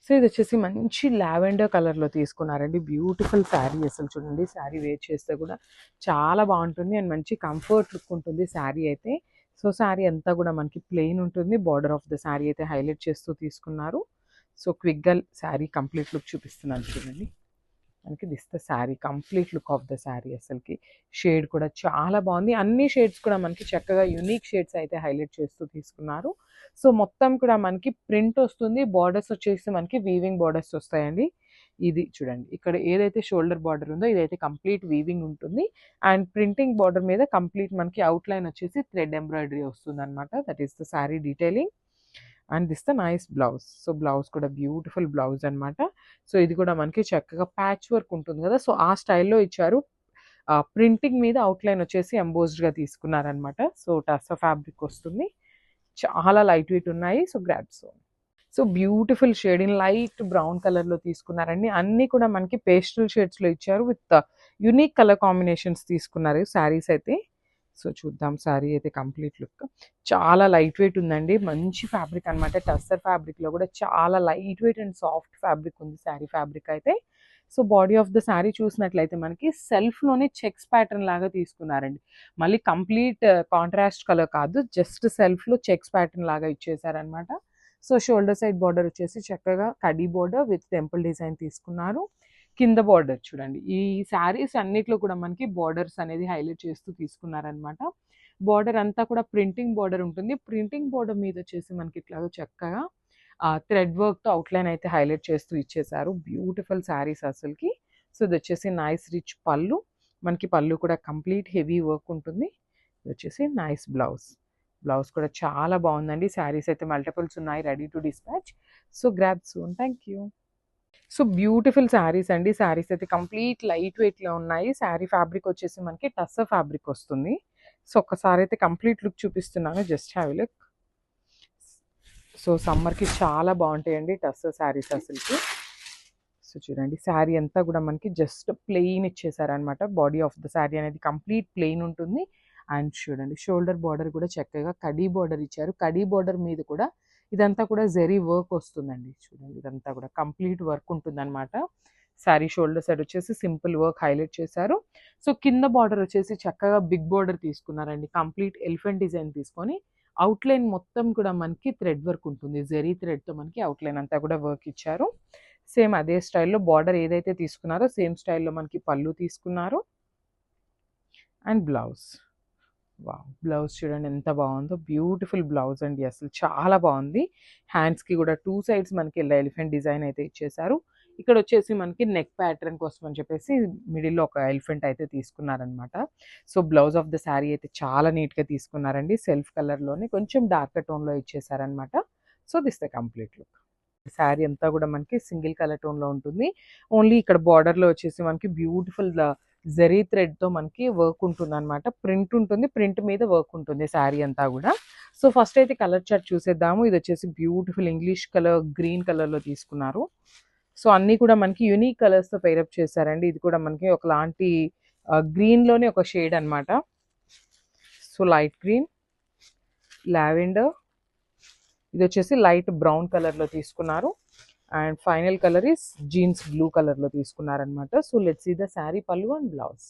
So ఇది వచ్చేసి మంచి లావెండర్ కలర్లో తీసుకున్నారండి. బ్యూటిఫుల్ శారీ, అసలు చూడండి శారీ వేర్ చేస్తే కూడా చాలా బాగుంటుంది అండ్ మంచి కంఫర్ట్ లుక్ ఉంటుంది శారీ అయితే. సో శారీ అంతా కూడా మనకి ప్లెయిన్ ఉంటుంది, బార్డర్ ఆఫ్ ద శారీ అయితే హైలైట్ చేస్తూ తీసుకున్నారు. సో క్విక్గా శారీ కంప్లీట్ లుక్ చూపిస్తున్నాను చూడండి. మనకి this the sari complete look of the sari. అసలుకి షేడ్ కూడా చాలా బాగుంది, అన్ని షేడ్స్ కూడా మనకి చక్కగా యూనిక్ షేడ్స్ అయితే హైలైట్ చేస్తూ తీసుకున్నారు. సో మొత్తం కూడా మనకి ప్రింట్ వస్తుంది, బార్డర్స్ వచ్చేసి మనకి వీవింగ్ బార్డర్స్ వస్తాయండి. ఇది చూడండి, ఇక్కడ ఏదైతే షోల్డర్ బార్డర్ ఉందో ఇదైతే కంప్లీట్ వీవింగ్ ఉంటుంది అండ్ ప్రింటింగ్ బార్డర్ మీద కంప్లీట్ మనకి అవుట్లైన్ వచ్చేసి థ్రెడ్ ఎంబ్రాయిడరీ వస్తుంది అనమాట. That is the sari detailing and this the nice blouse. So blouse కూడా బ్యూటిఫుల్ బ్లౌజ్ అనమాట. సో ఇది కూడా మనకి చక్కగా ప్యాచ్ వర్క్ ఉంటుంది కదా, సో ఆ స్టైల్లో ఇచ్చారు. ప్రింటింగ్ మీద అవుట్లైన్ వచ్చేసి ఎంబోస్డ్గా తీసుకున్నారనమాట. సో టస్సా ఫ్యాబ్రిక్ వస్తుంది, చాలా లైట్ వెయిట్ ఉన్నాయి. So grabs, so beautiful shade in light brown కలర్లో తీసుకున్నారండి. అన్నీ కూడా మనకి పేస్టల్ షేడ్స్లో ఇచ్చారు విత్ యునిక్ కలర్ కాంబినేషన్స్ తీసుకున్నారు శారీస్ అయితే. సో చూద్దాం శారీ అయితే కంప్లీట్ లుక్. చాలా లైట్ వెయిట్ ఉందండి, మంచి ఫ్యాబ్రిక్ అనమాట. టస్సర్ ఫ్యాబ్రిక్లో కూడా చాలా light weight and soft fabric ఉంది శారీ ఫ్యాబ్రిక్ అయితే. So body of the sari చూసినట్లయితే మనకి సెల్ఫ్లోనే చెక్స్ ప్యాటర్న్ లాగా తీసుకున్నారండి. మళ్ళీ కంప్లీట్ కాంట్రాస్ట్ కలర్ కాదు, జస్ట్ సెల్ఫ్లో చెక్స్ ప్యాటర్న్ లాగా ఇచ్చేసారనమాట. సో షోల్డర్ సైడ్ బార్డర్ వచ్చేసి చక్కగా khadi border with temple design తీసుకున్నారు. కింద బార్డర్ చూడండి, ఈ శారీస్ అన్నిట్లో కూడా మనకి బార్డర్స్ అనేది హైలైట్ చేస్తూ తీసుకున్నారనమాట. బార్డర్ అంతా కూడా ప్రింటింగ్ బార్డర్ ఉంటుంది, ప్రింటింగ్ బార్డర్ మీద వచ్చేసి మనకి ఇట్లా చక్కగా థ్రెడ్ వర్క్తో అవుట్లైన్ అయితే హైలైట్ చేస్తూ ఇచ్చేసారు. బ్యూటిఫుల్ శారీస్ అసలుకి. సో ఇది వచ్చేసి నైస్ రిచ్ పళ్ళు, మనకి పళ్ళు కూడా కంప్లీట్ హెవీ వర్క్ ఉంటుంది. ఇది వచ్చేసి నైస్ బ్లౌజ్, బ్లౌజ్ కూడా చాలా బాగుందండి. శారీస్ అయితే మల్టిపుల్స్ ఉన్నాయి, ready to dispatch. So grab soon, thank you. So beautiful saris అండి, శారీస్ అయితే కంప్లీట్ లైట్ వెయిట్లో ఉన్నాయి. శారీ ఫ్యాబ్రిక్ వచ్చేసి మనకి టస్సర్ ఫ్యాబ్రిక్ వస్తుంది. సో ఒక్కసారి అయితే కంప్లీట్ లుక్ చూపిస్తున్నాను, just have a look. So సమ్మర్కి చాలా బాగుంటాయండి టస్సర్ శారీస్ అసలుకి. సో చూడండి శారీ అంతా కూడా మనకి జస్ట్ ప్లెయిన్ ఇచ్చేసారనమాట. బాడీ ఆఫ్ ద శారీ అనేది కంప్లీట్ ప్లెయిన్ ఉంటుంది అండ్ చూడండి షోల్డర్ బార్డర్ కూడా చక్కగా కడీ బార్డర్ ఇచ్చారు. కడీ బార్డర్ మీద కూడా ఇదంతా కూడా జెరీ వర్క్ వస్తుందండి. చూడండి ఇదంతా కూడా కంప్లీట్ వర్క్ ఉంటుంది అనమాట. శారీ షోల్డర్ సైడ్ వచ్చేసి సింపుల్ వర్క్ హైలైట్ చేశారు. సో కింద బార్డర్ వచ్చేసి చక్కగా బిగ్ బార్డర్ తీసుకున్నారండి, కంప్లీట్ ఎలిఫెంట్ డిజైన్ తీసుకొని అవుట్లైన్ మొత్తం కూడా మనకి థ్రెడ్ వర్క్ ఉంటుంది, జెరీ థ్రెడ్తో మనకి అవుట్లైన్ అంతా కూడా వర్క్ ఇచ్చారు. సేమ్ అదే స్టైల్లో బార్డర్ ఏదైతే తీసుకున్నారో సేమ్ స్టైల్లో మనకి పళ్ళు తీసుకున్నారు అండ్ బ్లౌజ్. వావ్, బ్లౌజ్ చూడండి ఎంత బాగుందో, బ్యూటిఫుల్ బ్లౌజ్ అండి, అసలు చాలా బాగుంది. హ్యాండ్స్కి కూడా టూ సైడ్స్ మనకి ఇలా ఎలిఫెంట్ డిజైన్ అయితే ఇచ్చేసారు. ఇక్కడ వచ్చేసి మనకి నెక్ ప్యాటర్న్ కోసం అని చెప్పేసి మిడిల్లో ఒక ఎలిఫెంట్ అయితే తీసుకున్నారనమాట. So blouse of the sari అయితే చాలా నీట్గా తీసుకున్నారండి, సెల్ఫ్ కలర్లోనే కొంచెం డార్క్ టోన్లో ఇచ్చేసారనమాట. So this the complete look. Sari అంతా కూడా మనకి సింగిల్ కలర్ టోన్లో ఉంటుంది. ఓన్లీ ఇక్కడ బార్డర్లో వచ్చేసి మనకి బ్యూటిఫుల్ జరీ థ్రెడ్తో మనకి వర్క్ ఉంటుంది అనమాట. ప్రింట్ ఉంటుంది, ప్రింట్ మీద వర్క్ ఉంటుంది శారీ అంతా కూడా. సో ఫస్ట్ అయితే కలర్ చార్ట్ చూసేద్దాము. ఇది వచ్చేసి బ్యూటిఫుల్ ఇంగ్లీష్ కలర్ గ్రీన్ కలర్లో తీసుకున్నారు. సో అన్నీ కూడా మనకి యూనిక్ కలర్స్తో పేరప్ చేశారండి. ఇది కూడా మనకి ఒకలాంటి గ్రీన్లోనే ఒక షేడ్ అనమాట. సో లైట్ గ్రీన్, లావెండర్, ఇది వచ్చేసి లైట్ బ్రౌన్ కలర్లో తీసుకున్నారు and final colour is jeans blue కలర్లో తీసుకున్నారనమాట. So let's see the sari pallu and blouse.